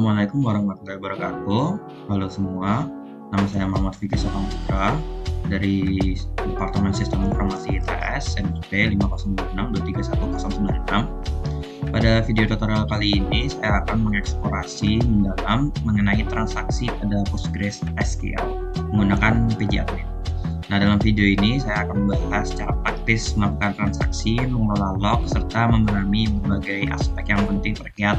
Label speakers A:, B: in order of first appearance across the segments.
A: Assalamualaikum warahmatullahi wabarakatuh. Halo semua, nama saya Muhammad Fikri Sokamputra dari Departemen Sistem Informasi ITS NIP 50262319096. Pada video tutorial kali ini saya akan mengeksplorasi mendalam mengenai transaksi pada PostgreSQL menggunakan pgadmin. Nah, dalam video ini saya akan membahas cara praktis melakukan transaksi, mengelola log, serta memahami berbagai aspek yang penting terkait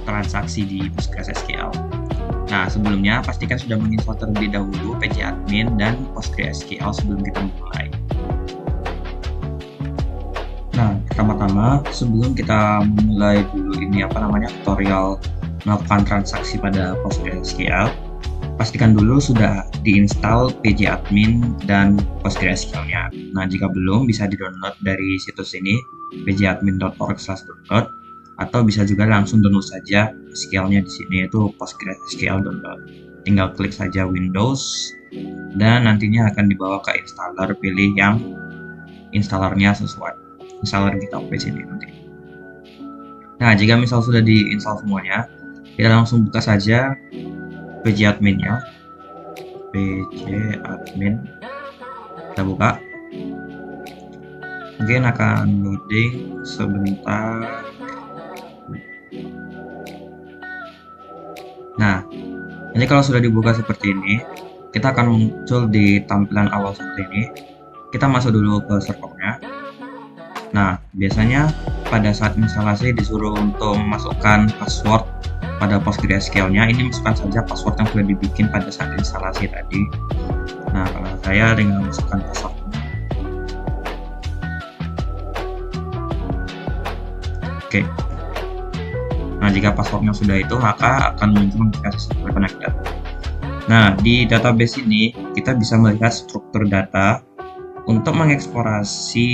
A: transaksi di PostgreSQL. Nah, sebelumnya pastikan sudah menginstall terlebih dahulu pgadmin dan PostgreSQL sebelum kita mulai. Nah, pertama-tama sebelum kita mulai dulu tutorial melakukan transaksi pada PostgreSQL, pastikan dulu sudah diinstal pgadmin dan PostgreSQL-nya. Nah, jika belum bisa di-download dari situs ini pgadmin.org/download, atau bisa juga langsung download saja SQL-nya di sini, yaitu PostgreSQL download. Tinggal klik saja Windows dan nantinya akan dibawa ke installer, pilih yang installernya sesuai installer GitHub di sini nanti. Nah, jika misal sudah diinstal semuanya, kita langsung buka saja pgadmin-nya. pgadmin kita buka. Mungkin akan loading sebentar. Nah, ini kalau sudah dibuka seperti ini, kita akan muncul di tampilan awal seperti ini. Kita masuk dulu ke servernya. Nah, biasanya pada saat instalasi disuruh untuk memasukkan password pada PostgreSQL-nya. Ini masukkan saja password yang sudah dibikin pada saat instalasi tadi. Nah, kalau saya dengan masukkan password. Oke. Nah, jika passwordnya sudah itu, maka akan muncul notifikasi server connected. Nah, di database ini kita bisa melihat struktur data. Untuk mengeksplorasi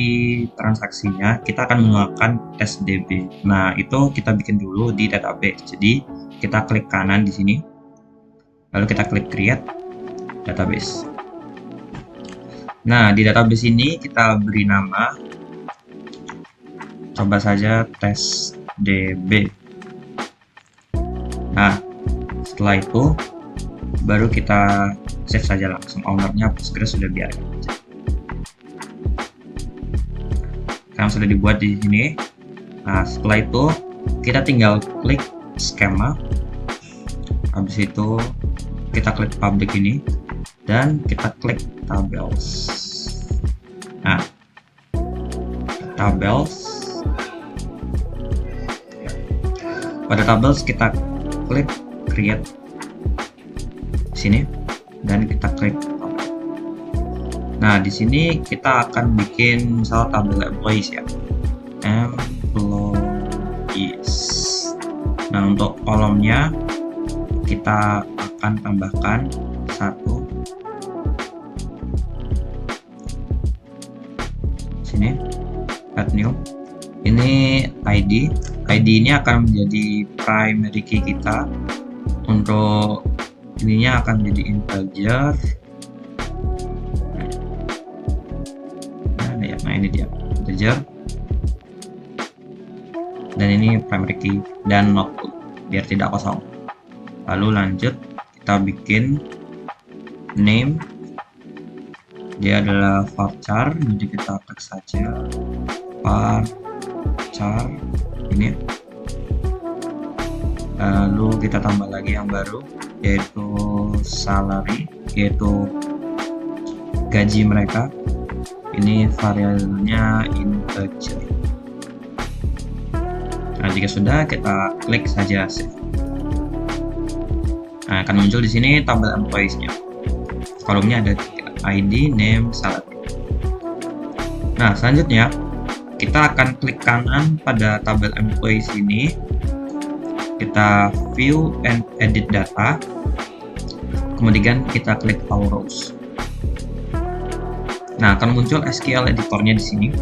A: transaksinya, kita akan menggunakan testdb. Nah, itu kita bikin dulu di database. Jadi, kita klik kanan di sini, lalu kita klik create database. Nah, di database ini kita beri nama, coba saja testdb. Nah, setelah itu baru kita save saja langsung. Ownernya Postgres sudah biarkan saja. Yang sudah dibuat di sini. Nah, setelah itu kita tinggal klik skema. Habis itu kita klik public ini dan kita klik tables. Nah, tables. Pada tables kita klik create sini dan kita klik. Nah, di sini kita akan bikin misal tabel employees ya. Employees. Nah, untuk kolomnya kita akan tambahkan satu. Sini add new. Ini ID. ID ini akan menjadi primary key kita. Untuk ininya akan menjadi integer. Nah, ini dia integer. Dan ini primary key dan not bool, biar tidak kosong. Lalu lanjut kita bikin name. Dia adalah varchar, jadi kita klik saja varchar ini. Lalu kita tambah lagi yang baru, yaitu salary, yaitu gaji mereka. Ini variabelnya integer. Nah, jika sudah, kita klik saja save. Nah, akan muncul di sini tabel employees-nya. Kolomnya ada ID, name, salary. Nah, selanjutnya kita akan klik kanan pada tabel employees ini. Kita view and edit data, kemudian kita klik all rows. Nah, akan muncul SQL editornya di sini.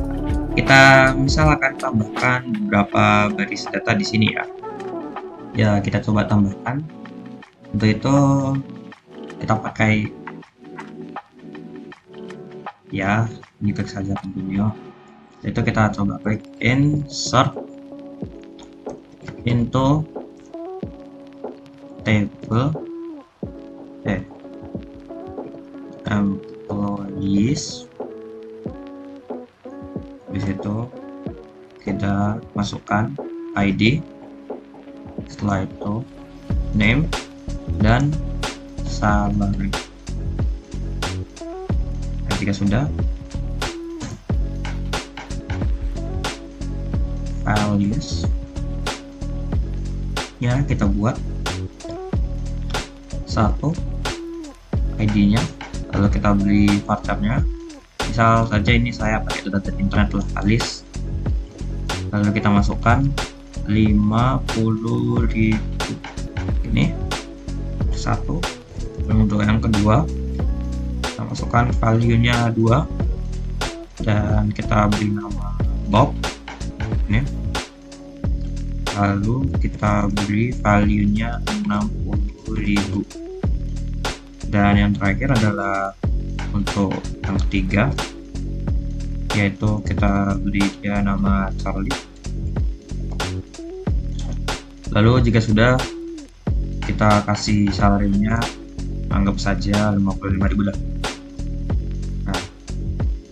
A: Kita misal akan tambahkan beberapa baris data di sini ya. Ya, kita coba tambahkan. Untuk itu kita pakai ya, ini klik saja continue. Itu kita coba klik insert into table employees. Di situ kita masukkan ID, setelah itu name dan salary. Jika sudah, values ya kita buat satu ID-nya, lalu kita beli varchar-nya. Misal saja ini saya pakai data internet lah, Alis. Lalu kita masukkan 50.000 ini satu. Dan untuk yang kedua kita masukkan value-nya 2 dan kita beri nama Bob ini. Lalu kita beri value-nya 60.000. Dan yang terakhir adalah untuk yang ketiga, yaitu kita beri dia nama Charlie. Lalu jika sudah, kita kasih salary-nya anggap saja 55.000 lah. Nah,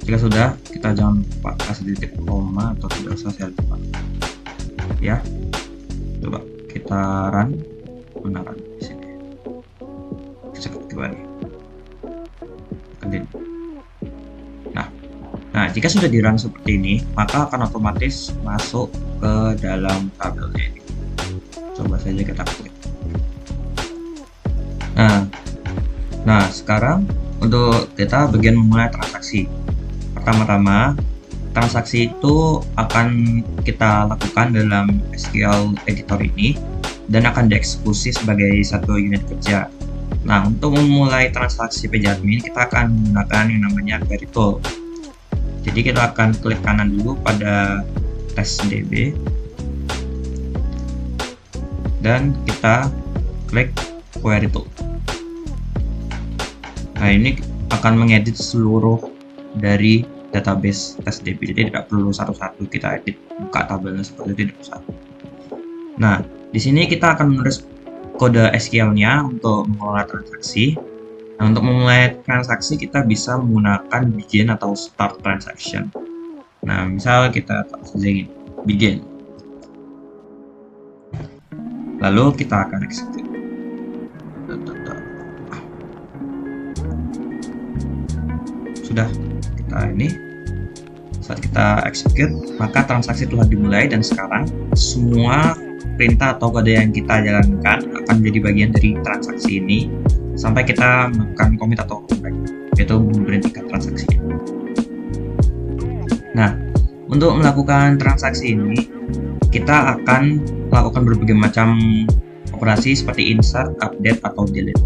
A: jika sudah, kita jangan lupa kasih titik koma atau tidak usah, saya lupa ya. Coba kita run, run di sini. Kita kembali. Nah, jika sudah di run seperti ini, maka akan otomatis masuk ke dalam tabelnya ini. Coba saja kita klik. Nah, sekarang untuk kita bagian memulai transaksi. Pertama-tama, transaksi itu akan kita lakukan dalam SQL editor ini dan akan dieksekusi sebagai satu unit kerja. Nah, untuk memulai transaksi PageAdmin, kita akan menggunakan yang namanya query tool. Jadi kita akan klik kanan dulu pada testdb dan kita klik query tool. Nah, ini akan mengedit seluruh dari database testdb, jadi tidak perlu satu-satu kita edit, buka tabelnya seperti itu, tidak usah. Nah, di sini kita akan menulis kode SQL-nya untuk mengelola transaksi. Nah, untuk memulai transaksi kita bisa menggunakan begin atau start transaction. Nah, misal kita saja ini begin. Lalu kita akan execute. Sudah, kita ini saat kita execute, maka transaksi telah dimulai dan sekarang semua perintah atau kode yang kita jalankan akan menjadi bagian dari transaksi ini sampai kita melakukan commit atau rollback, yaitu memberhentikan transaksi. Nah, untuk melakukan transaksi ini kita akan melakukan berbagai macam operasi seperti insert, update, atau delete.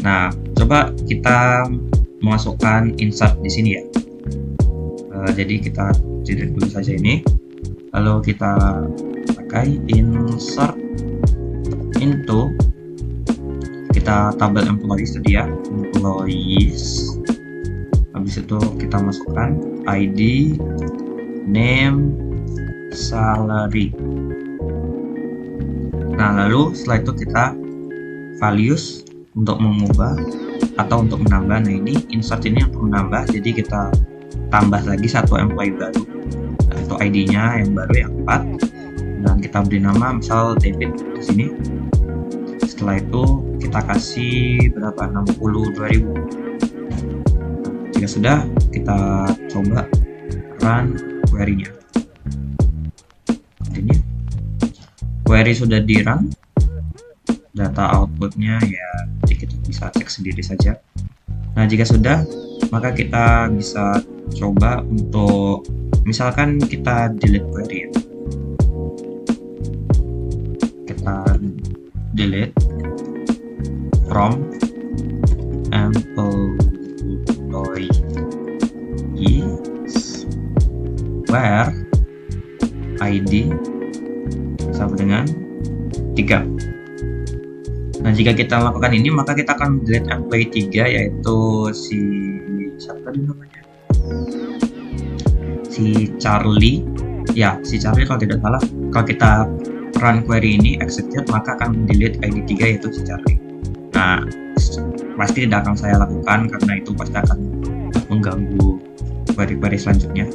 A: Nah, coba kita memasukkan insert di sini ya. Jadi kita delete dulu saja ini, lalu kita pakai insert into, kita tabel employees tadi ya, employees. Habis itu kita masukkan ID, name, salary. Nah, lalu setelah itu kita values untuk mengubah atau untuk menambah. Nah, ini insert ini untuk menambah, jadi kita tambah lagi satu employee baru. Nah, itu ID-nya yang baru yang 4 dan kita beri nama misal David di sini. Setelah itu kita kasih berapa, 62.000. Nah, jika sudah, kita coba run query-nya. Ini query sudah di run, data outputnya ya kita bisa cek sendiri saja. Nah, jika sudah, maka kita bisa coba untuk misalkan kita delete query ya. Kita delete from employees where ID sama dengan 3. Nah, jika kita lakukan ini, maka kita akan delete employee 3, yaitu si siapa tadi namanya? Si Charlie. Ya, si Charlie kalau tidak salah. Kalau kita run query ini execute, maka akan delete ID 3 yaitu si Charlie. Nah, pasti tidak akan saya lakukan karena itu pasti akan mengganggu query-query selanjutnya.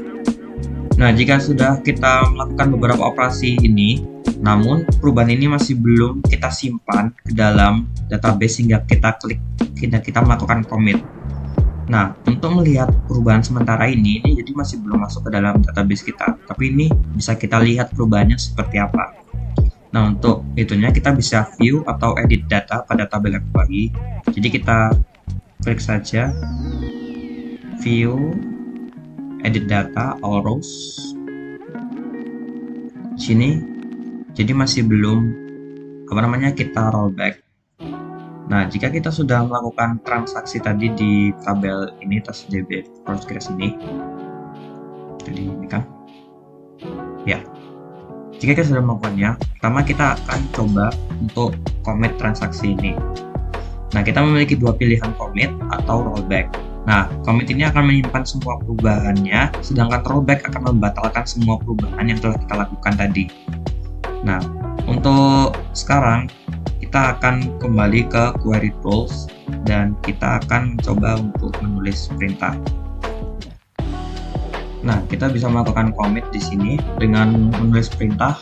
A: Nah, jika sudah kita melakukan beberapa operasi ini, namun perubahan ini masih belum kita simpan ke dalam database hingga kita melakukan commit. Nah, untuk melihat perubahan sementara ini jadi masih belum masuk ke dalam database kita, tapi ini bisa kita lihat perubahannya seperti apa. Nah, untuk itunya kita bisa view atau edit data pada tabel employee. Jadi kita klik saja view, edit data, all rows. Sini, jadi masih belum kita rollback. Nah, jika kita sudah melakukan transaksi tadi di tabel ini, tas DB Postgres ini, jadi ini kan, ya. Jika kita sudah melakukannya, pertama kita akan coba untuk commit transaksi ini. Nah, kita memiliki dua pilihan, commit atau rollback. Nah, commit ini akan menyimpan semua perubahannya, sedangkan rollback akan membatalkan semua perubahan yang telah kita lakukan tadi. Nah, untuk sekarang kita akan kembali ke query tools dan kita akan coba untuk menulis perintah. Nah, kita bisa melakukan commit di sini dengan menulis perintah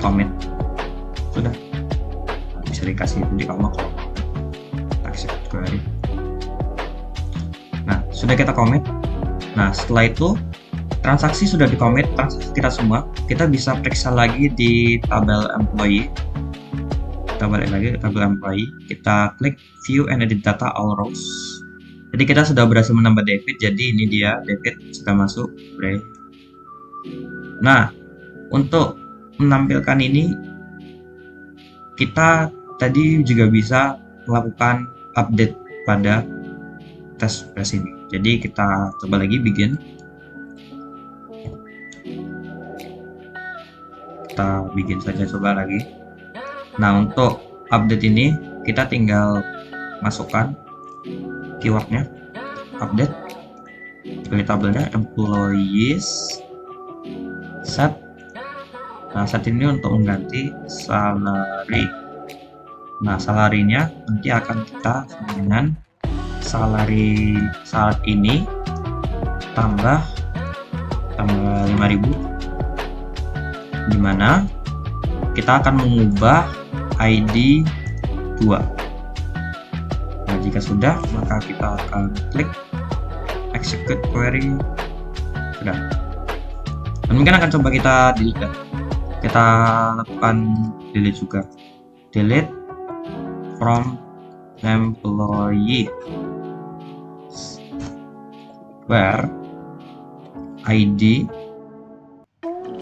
A: commit. Sudah. Bisa dikasih di bawah kalau execute query. Nah, sudah kita commit. Nah, setelah itu transaksi sudah di-commit, transaksi kita semua. Kita bisa periksa lagi di tabel employee. Kita balik lagi ke tabel employee. Kita klik view and edit data all rows. Jadi kita sudah berhasil menambah David. Jadi ini dia, David sudah masuk. Nah, untuk menampilkan ini, kita tadi juga bisa melakukan update pada test press ini. Jadi kita coba lagi begin. Kita bikin saja coba lagi. Nah, untuk update ini kita tinggal masukkan keywordnya update, pilih tabelnya employees set. Nah, set ini untuk mengganti salary. Nah, salarinya nanti akan kita sama dengan salary saat ini tambah 5.000, dimana kita akan mengubah ID 2. Nah, jika sudah, maka kita akan klik execute query. Sudah. Dan mungkin akan coba kita delete. Kita lakukan delete juga. Delete from employee where ID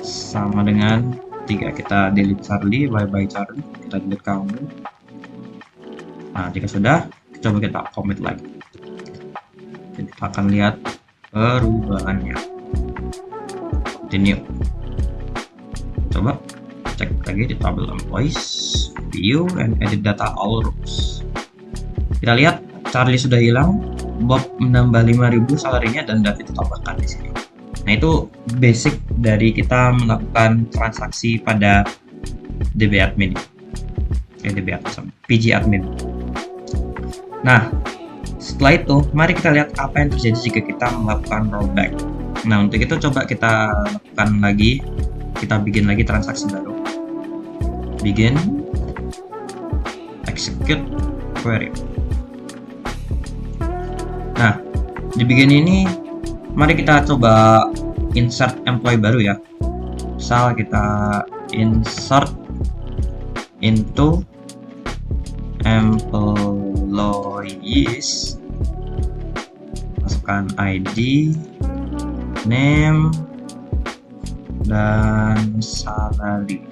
A: sama dengan 3. Kita delete Charlie, bye Charlie. Kita delete kamu. Nah, jika sudah, coba kita commit lagi. Jadi kita akan lihat perubahannya. Continue. Coba cek lagi di tabel employees, view and edit data all rows. Kita lihat Charlie sudah hilang, Bob menambah 5.000 salarinya, dan David ditambahkan di sini. Nah, itu basic dari kita melakukan transaksi pada DB admin. PG admin. Nah, setelah itu, mari kita lihat apa yang terjadi jika kita melakukan rollback. Nah, untuk itu coba kita lakukan lagi. Kita bikin lagi transaksi baru. Begin. Execute query. Nah, di begin ini, mari kita coba insert employee baru ya. Misal kita insert into employees, masukkan ID, name, dan salary.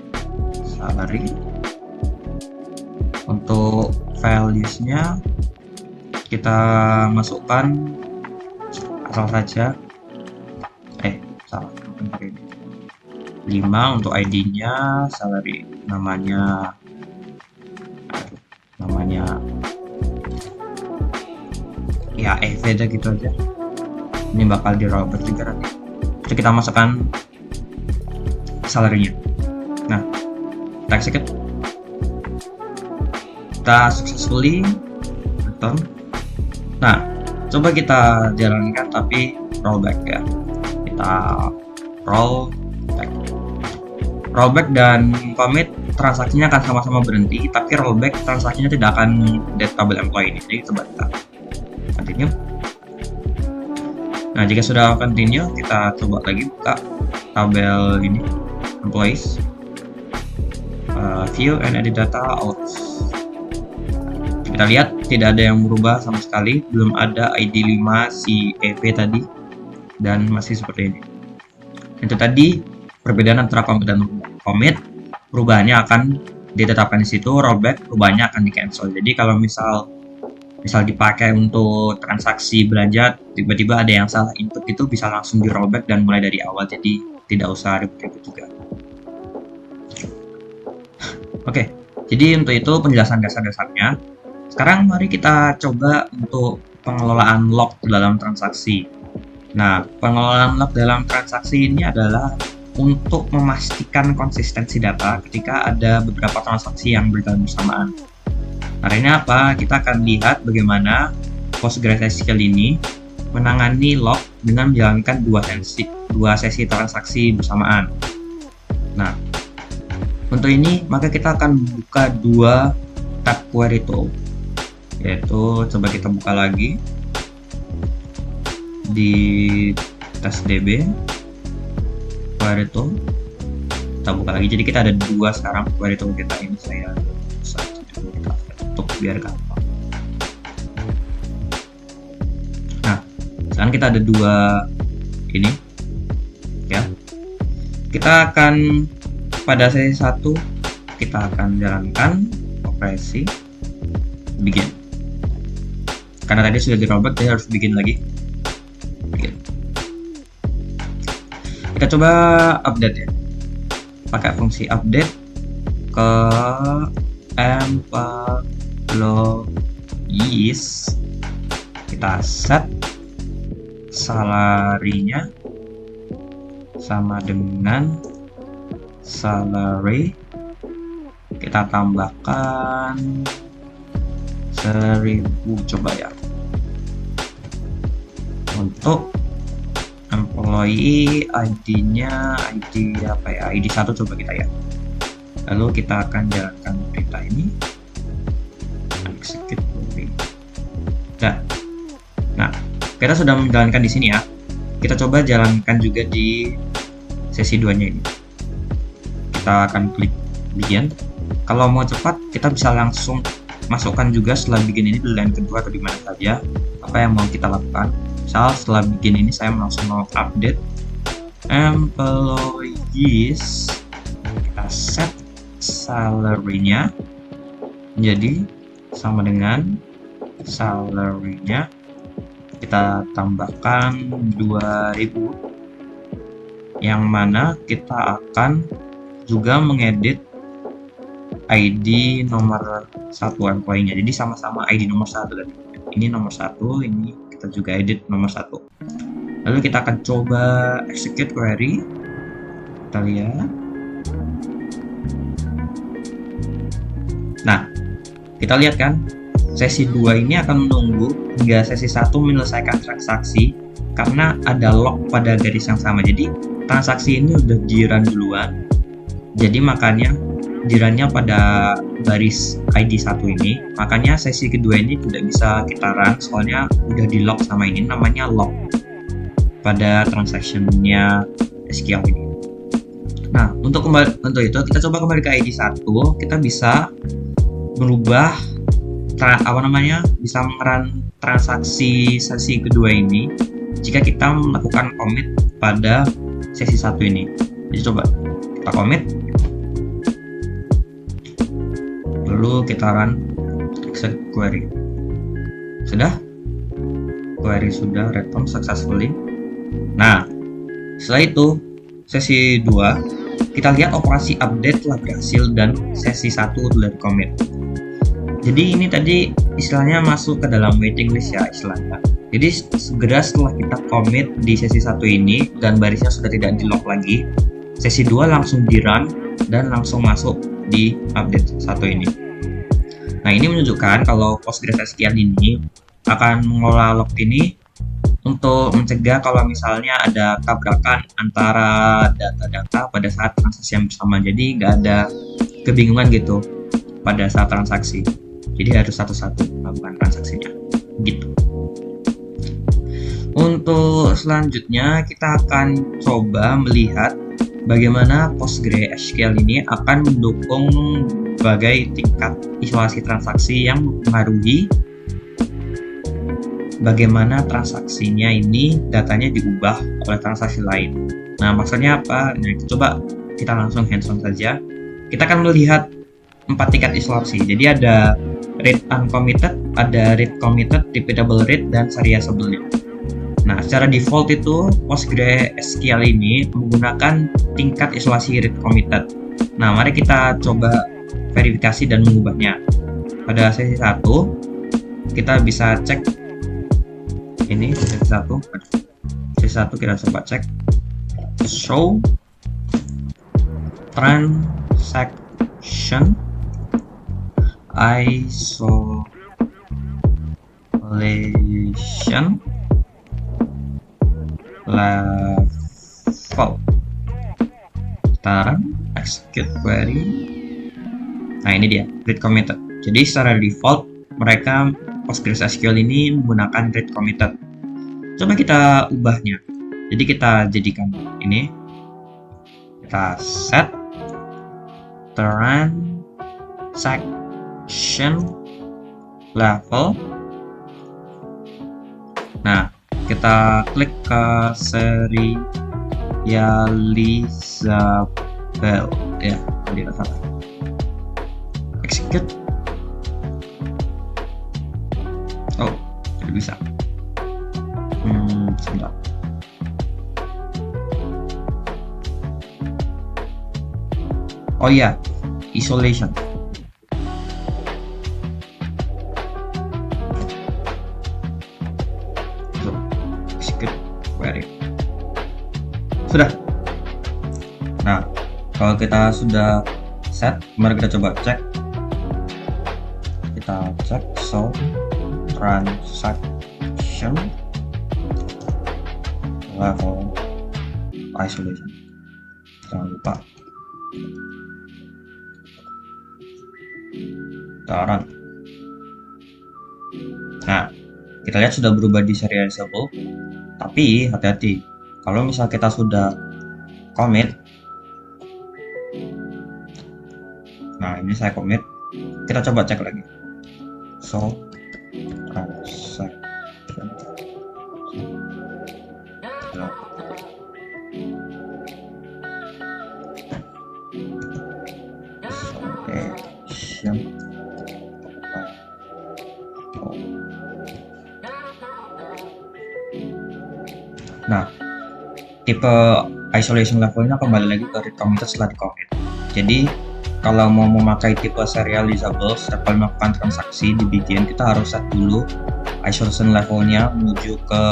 A: Untuk values-nya kita masukkan asal saja. Salah, 5 untuk ID-nya, salary, namanya ya aja gitu aja. Ini bakal di rollback juga nanti. Jadi kita masukkan salary-nya. Nah, Kita execute. Kita successfully return. Nah, coba kita jalankan tapi rollback ya. Kita rollback dan commit transaksinya akan sama-sama berhenti, tapi rollback transaksinya tidak akan delete tabel employee ini. Jadi coba kita continue. Nah, jika sudah continue, kita coba lagi buka tabel ini employees, view and edit data out. Kita lihat tidak ada yang berubah sama sekali, belum ada ID 5 si EP tadi, dan masih seperti ini. Itu tadi perbedaan antara commit dan commit. Perubahannya akan ditetapkan di situ, rollback perubahannya akan di cancel. Jadi kalau misal dipakai untuk transaksi belanja, tiba-tiba ada yang salah input, itu bisa langsung di rollback dan mulai dari awal, jadi tidak usah ribet-ribet juga. Oke, jadi untuk itu penjelasan dasar-dasarnya. Sekarang mari kita coba untuk pengelolaan log dalam transaksi. Nah, pengelolaan log dalam transaksi ini adalah untuk memastikan konsistensi data ketika ada beberapa transaksi yang berjalan bersamaan. Hari ini apa? Kita akan lihat bagaimana PostgreSQL ini menangani log dengan menjalankan dua sesi transaksi bersamaan. Nah, untuk ini maka kita akan buka dua tab query tool, yaitu coba kita buka lagi di testdb query tool, kita buka lagi. Jadi kita ada dua sekarang query tool kita ini. Saya tutup biar gampang. Nah, sekarang kita ada dua ini ya. Kita akan pada sesi 1 kita akan jalankan operasi begin. Karena tadi sudah di rollback, jadi harus bikin lagi. Begin. Kita coba update ya. Pakai fungsi update ke employees. Kita set salary-nya sama dengan salary, kita tambahkan 1000 coba ya. Untuk employee ID-nya ID apa ya, ID 1 coba kita ya. Lalu kita akan jalankan perintah ini, execute. Nah, kita sudah menjalankan di sini ya. Kita coba jalankan juga di sesi 2-nya ini. Kita akan klik begin. Kalau mau cepat, kita bisa langsung masukkan juga setelah begin ini di line kedua atau di mana saja apa yang mau kita lakukan. Misal setelah begin ini saya langsung mau update employees, kita set salary-nya menjadi sama dengan salary-nya, kita tambahkan 2000, yang mana kita akan juga mengedit ID nomor 1 employee-nya. Jadi sama-sama ID nomor 1 tadi. Ini nomor 1, ini kita juga edit nomor 1. Lalu kita akan coba execute query. Kita lihat. Nah, kita lihat kan, sesi 2 ini akan menunggu hingga sesi 1 menyelesaikan transaksi karena ada log pada garis yang sama. Jadi transaksi ini udah di-run duluan. Jadi makanya di-run-nya pada baris ID 1 ini. Makanya sesi kedua ini tidak bisa kita run soalnya udah di-log sama ini, namanya log pada transaction-nya SQL ini. Nah, untuk itu kita coba kembali ke ID 1, kita bisa merubah bisa mengerun transaksi sesi kedua ini jika kita melakukan commit pada sesi 1 ini. Jadi coba kita commit, lalu kita run execute query. Sudah? Query sudah return successfully. Nah, setelah itu sesi 2 kita lihat operasi update telah berhasil dan sesi 1 telah di commit. Jadi ini tadi istilahnya masuk ke dalam waiting list ya istilahnya. Jadi segera setelah kita commit di sesi 1 ini dan barisnya sudah tidak di log lagi, sesi 2 langsung di run dan langsung masuk di update 1 ini. Nah, ini menunjukkan kalau PostgreSQL ini akan mengolah log ini untuk mencegah kalau misalnya ada tabrakan antara data-data pada saat transaksi yang bersama. Jadi nggak ada kebingungan gitu pada saat transaksi. Jadi harus satu-satu melakukan transaksinya. Gitu. Untuk selanjutnya kita akan coba melihat bagaimana PostgreSQL ini akan mendukung berbagai tingkat isolasi transaksi yang mempengaruhi bagaimana transaksinya ini datanya diubah oleh transaksi lain. Nah, maksudnya apa? Nah, coba kita langsung hands-on saja. Kita akan melihat 4 tingkat isolasi. Jadi ada read uncommitted, ada read committed, repeatable read, dan serializable. Nah, secara default itu PostgreSQL ini menggunakan tingkat isolasi read committed. Nah, mari kita coba verifikasi dan mengubahnya. Pada sesi 1 kita bisa cek ini sesi 1. Sesi 1 kita coba cek show transaction isolation level. Kita execute query. Nah, ini dia read committed. Jadi secara default mereka PostgreSQL ini menggunakan read committed. Coba kita ubahnya. Jadi kita jadikan ini, kita set transaction level. Nah, kita klik ke serializable ya, tadi salah. Execute. Oh, tidak bisa. Sebentar. Oh iya, isolation. Execute query. Sudah. Nah, kalau kita sudah set, mari kita coba cek. Kita cek show transaction level isolation. Jangan lupa. Run. Nah, kita lihat sudah berubah di serializable. Tapi hati-hati, kalau misal kita sudah commit. Nah, ini saya commit. Kita coba cek lagi. So transaction Nah, tipe isolation levelnya kembali lagi ke read committed setelah di commit. Jadi kalau mau memakai tipe serializable setelah melakukan transaksi dibikin, kita harus set dulu isolation levelnya menuju ke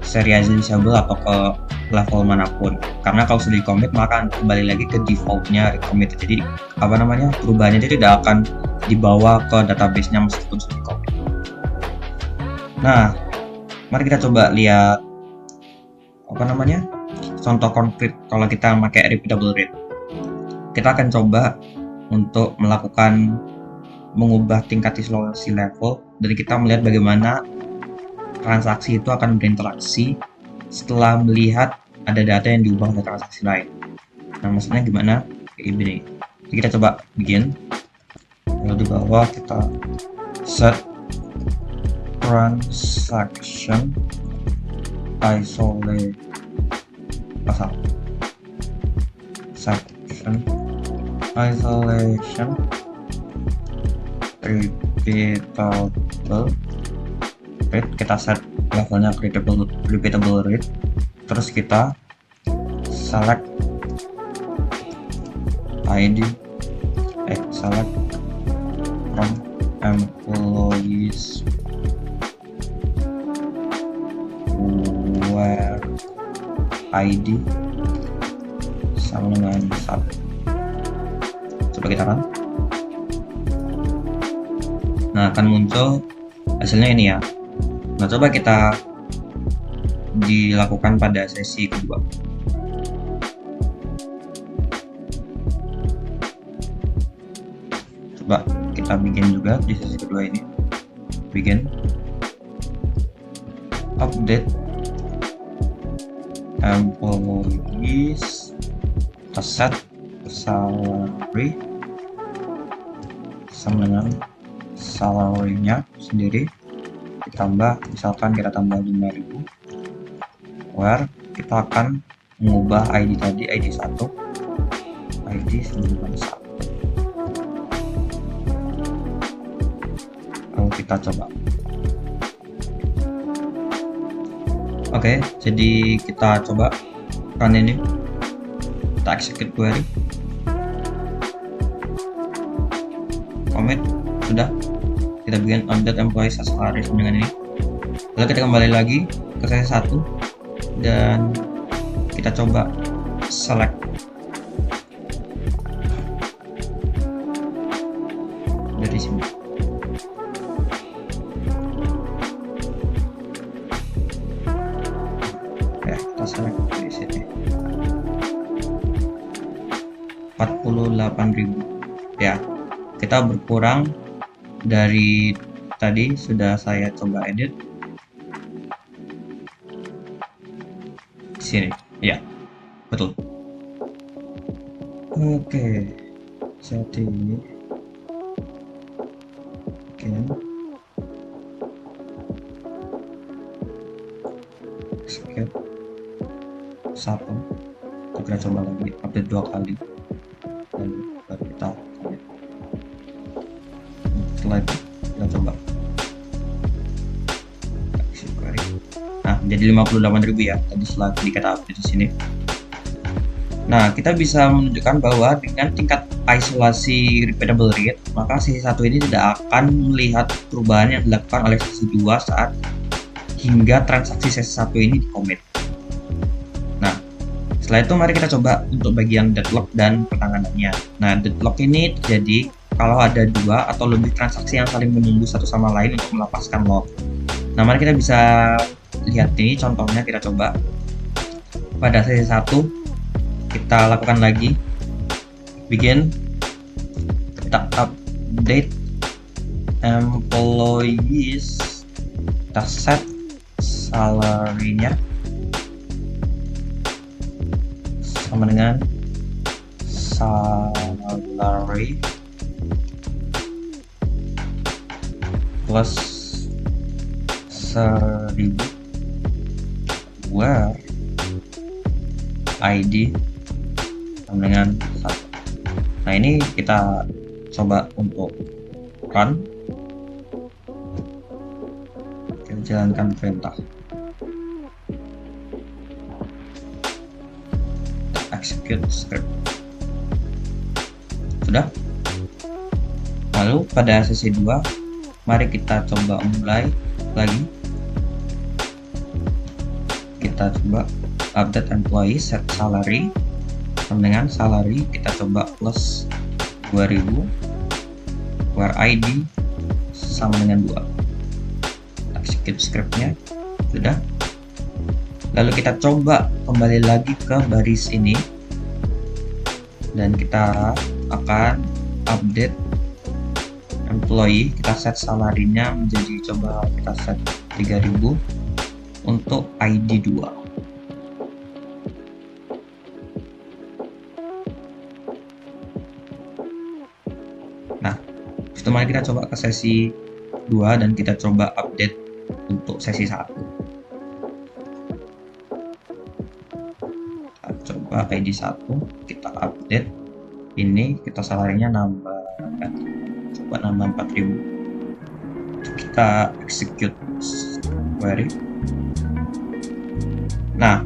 A: serializable atau ke level manapun. Karena kalau sudah di commit maka akan kembali lagi ke defaultnya read committed. Jadi perubahannya dia tidak akan dibawa ke database-nya meskipun sudah di commit. Nah, mari kita coba lihat contoh konkret kalau kita pakai repeatable read. Kita akan coba untuk mengubah tingkat isolasi level dan kita melihat bagaimana transaksi itu akan berinteraksi setelah melihat ada data yang diubah oleh transaksi lain. Nah, maksudnya gimana? Kayak gini. Jadi kita coba bikin. Lalu di bawah kita set transaction isolation repeatable read. Kita set levelnya repeatable read. Terus kita select ID, select from employees where ID sama dengan 1. Coba kita run. Nah, akan muncul hasilnya ini ya. Nah, coba kita dilakukan pada sesi kedua. Coba kita bikin juga di sesi kedua ini. Bikin update employees, kita set salary sama dengan salary-nya sendiri ditambah, misalkan kita tambah 5.000, where kita akan mengubah ID tadi, ID 1 ID 91. Lalu kita coba. Oke, jadi kita coba run ini, kita execute query, commit, sudah. Kita bikin update employees salary dengan ini. Lalu kita kembali lagi ke sesi 1 dan kita coba select dari sini. Ya, kita select dari sini. 48.000. Ya, kita berkurang dari tadi, sudah saya coba edit di sini. Ya, betul. Oke, jadi skip 1. Kita coba lagi update 2 kali, lalu baru kita commit. Setelah itu kita coba query. Nah, jadi 58.000 ya tadi setelah kita update di sini. Nah, kita bisa menunjukkan bahwa dengan tingkat isolasi repeatable rate, maka sesi 1 ini tidak akan melihat perubahan yang dilakukan oleh sesi 2 saat hingga transaksi sesi 1 ini di commit. Nah, setelah itu mari kita coba untuk bagian deadlock dan penanganannya. Nah, deadlock ini terjadi kalau ada 2 atau lebih transaksi yang saling menunggu satu sama lain untuk melepaskan lock. Nah, mari kita bisa lihat ini contohnya. Kita coba pada sesi 1, kita lakukan lagi, bikin, kita update employees, kita set salary-nya sama dengan salary plus 1.000, where ID sama dengan 1. Nah, ini kita coba untuk run, kita jalankan perintah, execute script. Sudah. Lalu pada sesi 2 mari kita coba mulai lagi. Kita coba update employee, set salary sama dengan salary, kita coba plus 2.000, where ID sama dengan 2. Execute scriptnya. Sudah. Lalu kita coba kembali lagi ke baris ini dan kita akan update employee, kita set salary-nya menjadi, coba kita set 3.000 untuk ID 2. Nah, setelah mari kita coba ke sesi 2 dan kita coba update untuk sesi 1. Kita coba ID 1, kita update ini, kita salary-nya nambah, coba nambah 4.000. Kita execute query. Nah,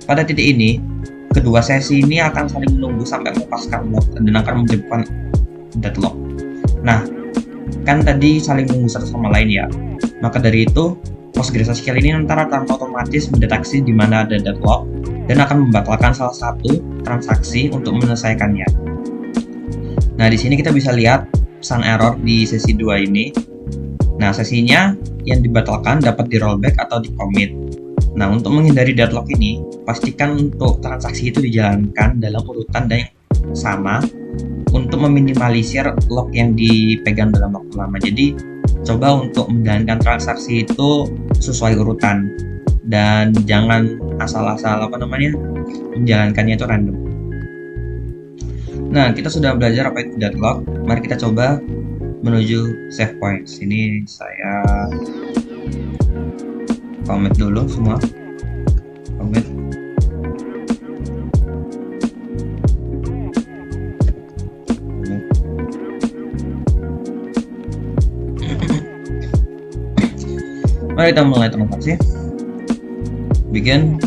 A: pada titik ini kedua sesi ini akan saling menunggu sampai melepaskan lock dan akan menyebabkan deadlock. Nah, kan tadi saling menunggu satu sama lain ya. Maka dari itu PostgreSQL ini nanti akan otomatis mendeteksi di mana ada deadlock dan akan membatalkan salah satu transaksi untuk menyelesaikannya. Nah, di sini kita bisa lihat pesan error di sesi 2 ini. Nah, sesinya yang dibatalkan dapat di rollback atau di commit. Nah, untuk menghindari deadlock ini, pastikan untuk transaksi itu dijalankan dalam urutan yang sama untuk meminimalisir lock yang dipegang dalam waktu lama. Jadi, coba untuk menjalankan transaksi itu sesuai urutan dan jangan asal-asal menjalankannya itu random. Nah, kita sudah belajar apa itu deadlock. Mari kita coba menuju save points. Ini saya commit dulu semua. Commit. Mari kita mulai transaksi. Begin.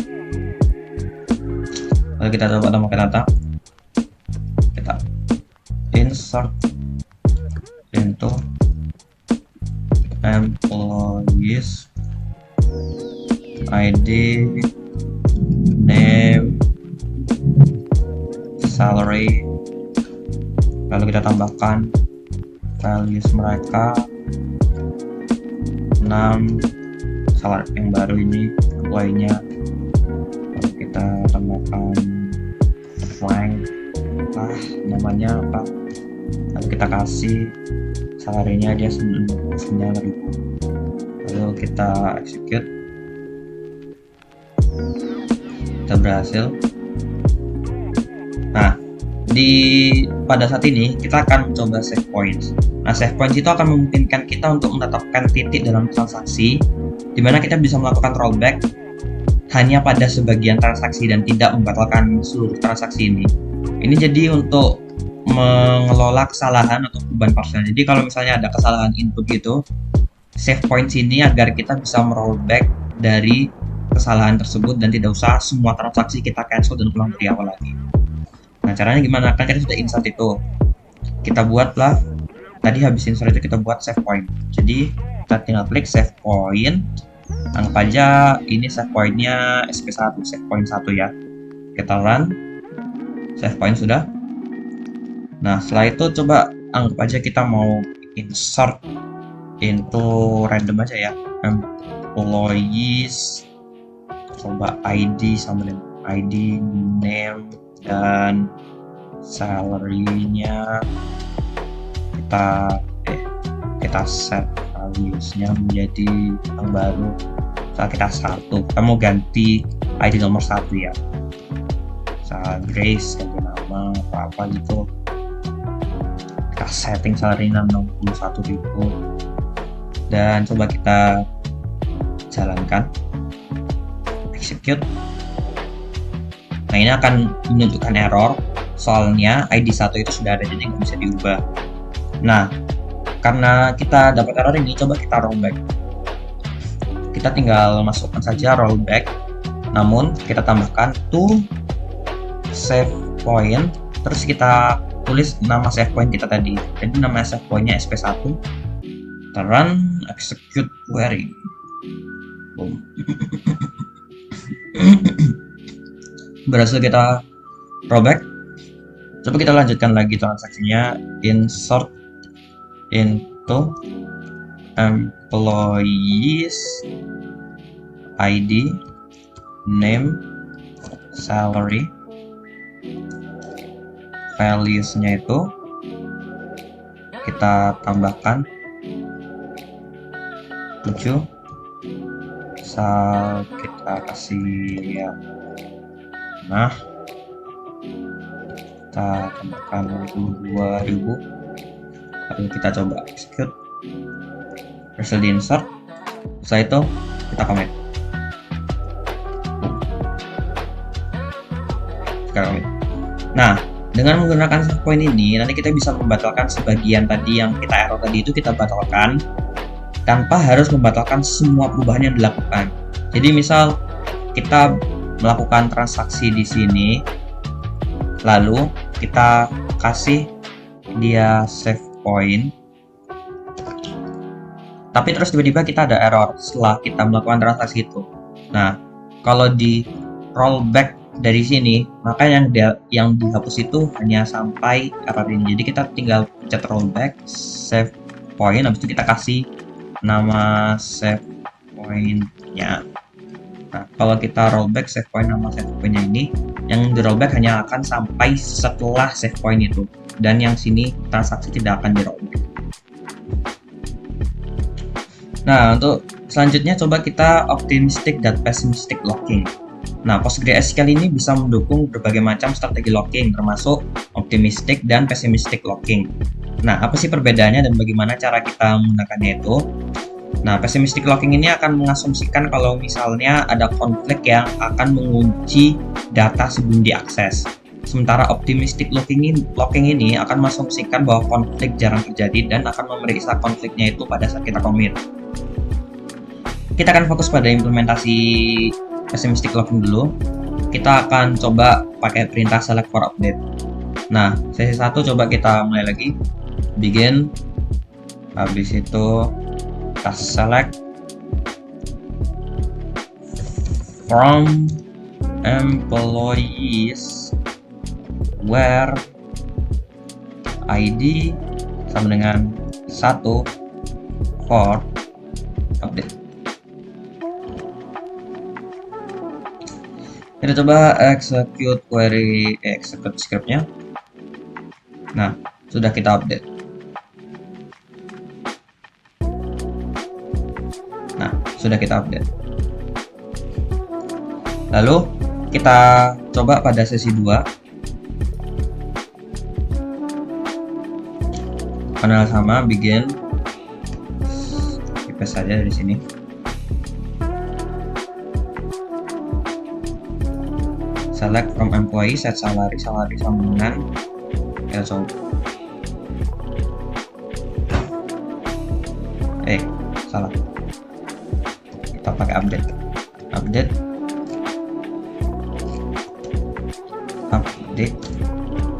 A: Lalu kita coba tambahkan data. Kita insert into employees ID, name, salary. Lalu kita tambahkan values mereka 6 salary yang baru ini employee-nya. Lalu kita tambahkan blank namanya apa, lalu kita kasih salary-nya dia 9.000. lalu kita execute. Kita berhasil. Nah, pada saat ini kita akan mencoba save points. Nah, save points itu akan memungkinkan kita untuk menetapkan titik dalam transaksi di mana kita bisa melakukan rollback hanya pada sebagian transaksi dan tidak membatalkan seluruh transaksi ini. Ini jadi untuk mengelola kesalahan atau beban parsial. Jadi kalau misalnya ada kesalahan input gitu, save points ini agar kita bisa merollback dari kesalahan tersebut dan tidak usah semua transaksi kita cancel dan ulang dari awal lagi. Nah, caranya gimana? Kan kita sudah insert itu. Kita buatlah, tadi habis insert itu kita buat save point. Jadi kita tinggal klik save point. Anggap aja ini save pointnya SP1, save point 1 ya. Kita run. Save point sudah. Nah, setelah itu coba anggap aja kita mau insert into random aja ya. Employees, coba ID sama dengan ID, name, dan salary-nya kita set values-nya menjadi yang baru. Saat kita 1, kita mau ganti ID nomor 1 ya. Misalnya Grace, ganti nama apa gitu. Kita setting salary-nya 61.000 dan coba kita jalankan, execute. Nah, ini akan menunjukkan error soalnya ID 1 itu sudah ada, jadi nggak bisa diubah. Nah, karena kita dapat error ini, coba kita rollback. Kita tinggal masukkan saja rollback, namun kita tambahkan to save point, terus kita tulis nama save point kita tadi. Jadi nama save pointnya SP1. Kita run, execute query. Boom. Berhasil kita rollback. Coba kita lanjutkan lagi transaksinya. Insert into employees ID, name, salary, values-nya itu kita tambahkan 7. Kita kasih ya. Nah, kita tambahkan 22.000. Lalu kita coba execute. Berhasil di insert. Setelah itu kita commit. Kita commit. Nah, dengan menggunakan save point ini, nanti kita bisa membatalkan sebagian tadi yang kita error tadi itu kita batalkan tanpa harus membatalkan semua perubahan yang dilakukan. Jadi misal kita melakukan transaksi di sini, lalu kita kasih dia save point, tapi terus tiba-tiba kita ada error setelah kita melakukan transaksi itu. Nah, kalau di rollback dari sini, maka yang dihapus itu hanya sampai error ini. Jadi kita tinggal pencet rollback, save point, habis itu kita kasih nama save point-nya. Nah, kalau kita rollback save point nama save point-nya ini, yang di rollback hanya akan sampai setelah save point itu, dan yang sini transaksi tidak akan di rollback. Nah, untuk selanjutnya coba kita optimistic dan pessimistic locking. Nah, PostgreSQL ini bisa mendukung berbagai macam strategi locking, termasuk optimistic dan pessimistic locking. Nah, apa sih perbedaannya dan bagaimana cara kita menggunakannya itu? Nah, pessimistic locking ini akan mengasumsikan kalau misalnya ada konflik yang akan mengunci data sebelum diakses. Sementara optimistic locking ini akan mengasumsikan bahwa konflik jarang terjadi dan akan memeriksa konfliknya itu pada saat kita commit. Kita akan fokus pada implementasi pessimistic locking dulu. Kita akan coba pakai perintah select for update. Nah, sesi 1 coba kita mulai lagi. Begin. Habis itu kita select from employees where ID sama dengan 1 for update. Kita coba execute query, execute scriptnya. Nah, sudah kita update. Nah, sudah kita update. Lalu kita coba pada sesi 2. Panel sama, begin. Kita saja dari sini. Select from employee, set salary sama dengan so. Salah. Kita pakai update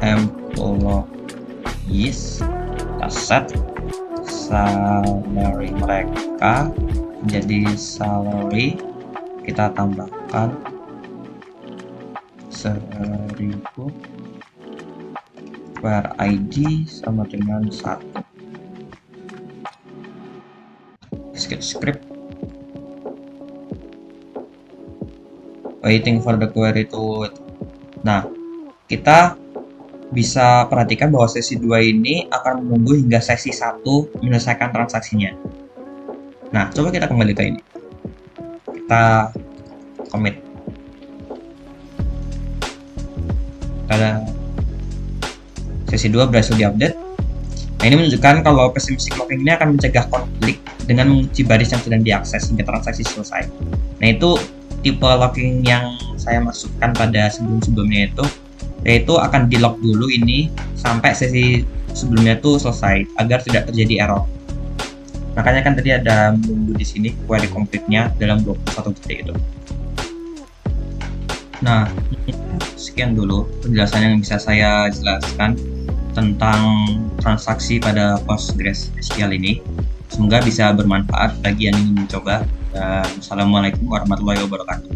A: employees. Kita set salary mereka jadi salary, kita tambahkan 1000 where ID sama dengan 1. Execute script. Waiting for the query to. Nah, kita bisa perhatikan bahwa sesi 2 ini akan menunggu hingga sesi 1 menyelesaikan transaksinya. Nah, coba kita kembali ke ini. Kita commit. Pada sesi 2 berhasil diupdate. Nah, ini menunjukkan kalau pessimistic locking ini akan mencegah konflik dengan mengunci baris yang sedang diakses hingga transaksi selesai. Nah, itu tipe locking yang saya masukkan pada sebelumnya itu, yaitu akan di lock dulu ini sampai sesi sebelumnya itu selesai agar tidak terjadi error. Makanya kan tadi ada menunggu di sini query complete-nya dalam 21 detik itu. Nah, sekian dulu penjelasan yang bisa saya jelaskan tentang transaksi pada PostgreSQL ini. Semoga bisa bermanfaat bagi yang ingin mencoba. Assalamualaikum warahmatullahi wabarakatuh.